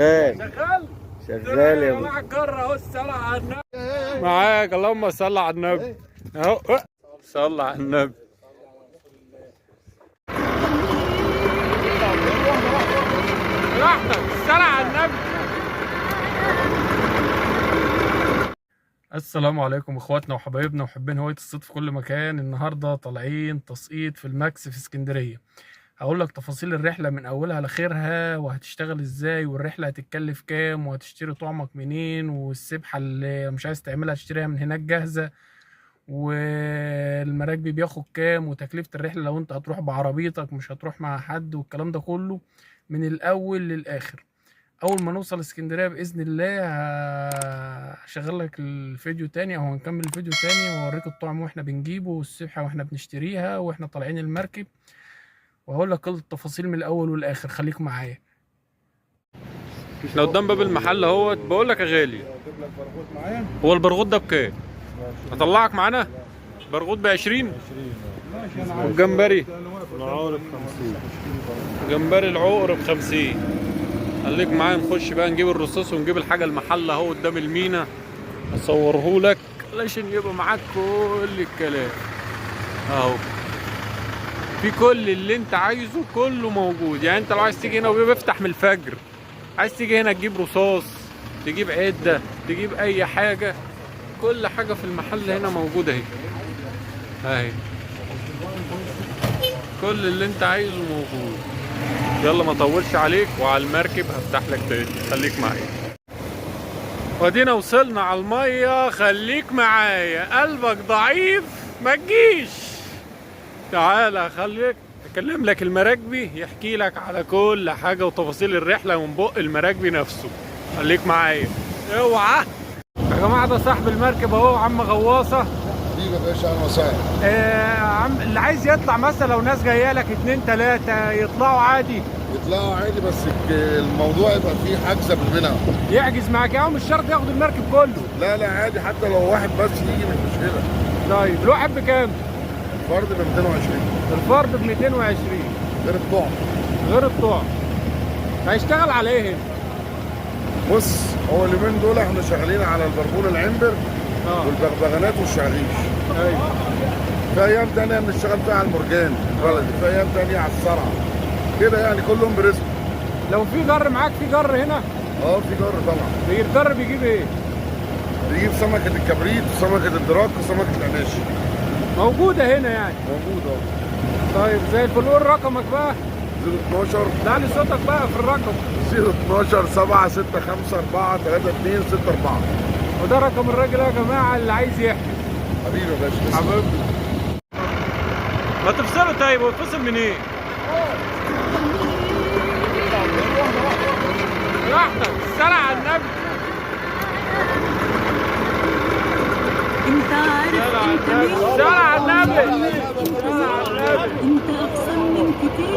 شغال شغال يا جماعه الجره اهو. الصلاه على النبي معاك، اللهم صل على النبي اهو. صل على النبي. براحتك، الصلاه على النبي. السلام عليكم اخواتنا وحبايبنا وحبين هوايه الصيد في كل مكان. النهارده طالعين تصعيد في الماكس في اسكندريه. هقول لك تفاصيل الرحله من اولها لاخرها، وهتشتغل ازاي، والرحله هتتكلف كام، وهتشتري طعمك منين، والسبحه اللي مش عايز تعملها هتشتريها من هناك جاهزه، والمراكبي بياخد كام، وتكلفه الرحله لو انت هتروح بعربيتك مش هتروح مع حد، والكلام ده كله من الاول للاخر. اول ما نوصل اسكندريه باذن الله هشغل لك الفيديو تاني، او هنكمل الفيديو تاني واوريك الطعم واحنا بنجيبه، والسبحه واحنا بنشتريها، واحنا طالعين المركب، وهقول لك كل التفاصيل من الاول والاخر. خليك معايا. احنا قدام باب المحل اهوت. بقول لك يا غالي، هو البرغوث ده بكام؟ اطلعك معانا؟ برغوث ب20. والجمبري العقر ب50. جمبري العقر ب50. خليك معايا، نخش بقى نجيب الرصاص ونجيب الحاجه المحل اهو قدام المينا، اصوره لك علشان يبقى معاك كل الكلام اهو. في كل اللي انت عايزه كله موجود. يعني انت لو عايز تيجي هنا وبيفتح من الفجر، عايز تيجي هنا تجيب رصاص، تجيب عده، تجيب اي حاجه، كل حاجه في المحل هنا موجوده اهي. اهي كل اللي انت عايزه موجود. يلا ما اطولش عليك، وعلى المركب هفتح لك تاني. خليك معايا. ودينا وصلنا على الميه. خليك معايا، قلبك ضعيف ما تجيش. تعالى خليك اكلم لك المراكبي يحكي لك على كل حاجه وتفاصيل الرحله من بق المراكبي نفسه. خليك معايا اوعى. يا جماعه ده صاحب المركب اهو، عم غواصه. حبيبي يا باشا، اهلا وسهلا. عم اللي عايز يطلع مثلا، لو ناس جايه لك 2 3 يطلعوا عادي؟ يطلعوا عادي، بس الموضوع يبقى فيه حجز قبل منها. يحجز معاك يعني، مش شرط ياخد المركب كله؟ لا لا عادي، حتى لو واحد بس يجي مش مشكله. طيب الواحد بكام؟ الفرد ب 220. الفرد ب 220 غير الطعم. غير الطعم. هيشتغل على ايه هنا؟ بص، هو اليومين دول احنا شغالين على البربون العنبر والبغبغانات والشعريش. ايوه. في ايام تانية بنشتغل فيها على المرجان البلدي، في ايام تانية على الصرعه كده، يعني كلهم برزق. لو في جر معاك، في جر هنا؟ في جر طبعا. الجر بيجيب ايه؟ بيجيب سمكه الكبريت وسمكه الدراك وسمكه العناشي. موجوده هنا يعني؟ موجوده. طيب زي الفل. قول رقمك بقى. 012. تعالي صوتك بقى في الرقم. 012 7 6 5 4 3 2 6 4. وده رقم الراجل يا جماعه اللي عايز يحجز. حبيبي يا باشا. حبيبي ما تفصلوا. طيب هو يتفصل منين؟ إيه؟ براحتك، الصلاة على النبي. انت عارف انت مين؟ الصلاة على النبي. انت احسن من كتير.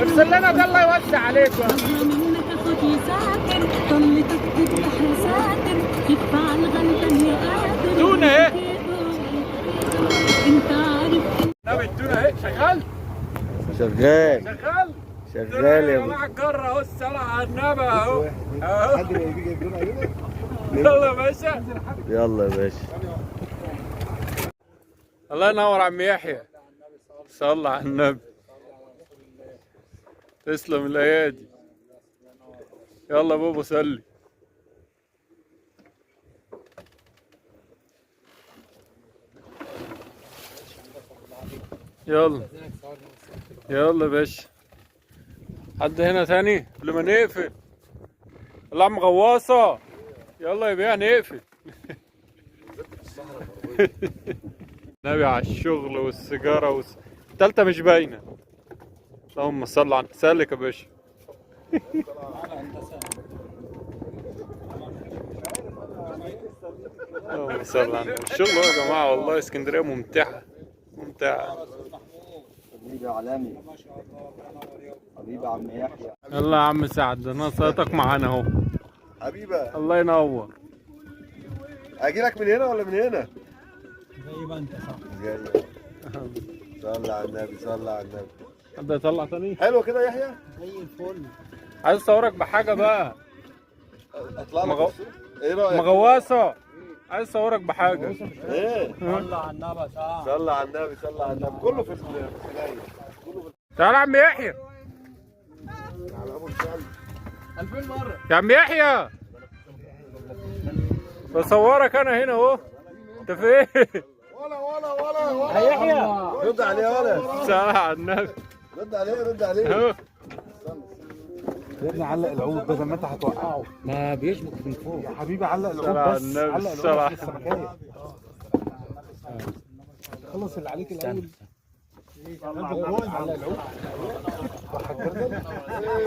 افصل لنا ده، الله يوسع عليك. نظرة منك اخد يساتر، طلتك تفتح لساتر، تدفع الغلبان يا قادر. تونة ايه؟ انت عارف. نبي التونة اهي. شغال شغال شغال شغال يا يا جماعة الجرة اهو. الصلاة على النبي اهو اهو. يلا يا باشا. يلا يا باشا. الله ينور عم يحيى. صلى على النبي. تسلم الايادي. يلا يا بابا سلي. يلا يلا يا باشا. حد هنا تاني قبل ما نقفل؟ يلا يا عم غواصة، يلا يا بيه نقفل. نبي على الشغل والسيجارة التالتة مش باينة. اللهم صل على سلك يا باشا. اللهم صل على الشغل يا جماعة. والله اسكندرية ممتعة ممتعة. حبيبي عالمي، حبيبي عم يحيى. يلا يا عم سعد، انا صوتك معانا اهو. حبيبي الله ينور. اجي لك من هنا ولا من هنا؟ زي ما انت صح. جاي. صلى على النبي، صلى على النبي. حد يطلع تاني؟ حلو كده يا يحيى؟ زي الفل. عايز اصورك بحاجه بقى. اطلع لك ايه رايك؟ مغواصه، عايز اصورك بحاجه. ايه؟ صلى على النبي صلى على النبي صلى على النبي، كله في السجاير. تعالى يا عم يحيى. على ابو الشعب 2000 مره. يا عم يحيى بصورك انا هنا اهو. انت فين؟ ولا يا يحيى رد عليه ولا تعالى على النبي رد عليه اهو. يا ابني علق العود بدل ما انت هتوقعه. ما بيشبك من فوق. يا حبيبي علق صل على العود بس، النبي، علق صل على العود بس السمكية. خلص اللي عليك الاول. علق العود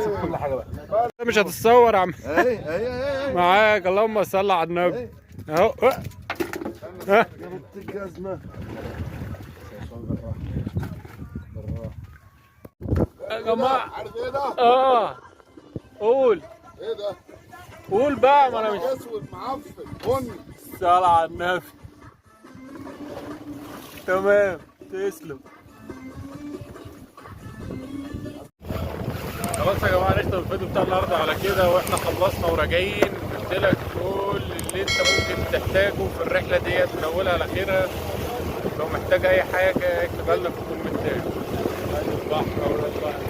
سيب كل حاجه بقى. مش هتتصور يا عم ايه معاك. اللهم صل على النبي اهو. ها جبت الجزمه. يا جماعه. عارف ايه ده؟ قول ايه ده؟ قول بقى. ما انا مش اسود معفن بني. صل على النبي. تمام تسلم. خلاص يا جماعه نختم الفيديو بتاع النهارده على كده، واحنا خلصنا وراجعين. قلت لك كل اللي انت ممكن تحتاجه في الرحله ديت من اولها لاخرها. لو محتاج اي حاجه اكتبها لنا في الكومنتات. البحر ولا البحر.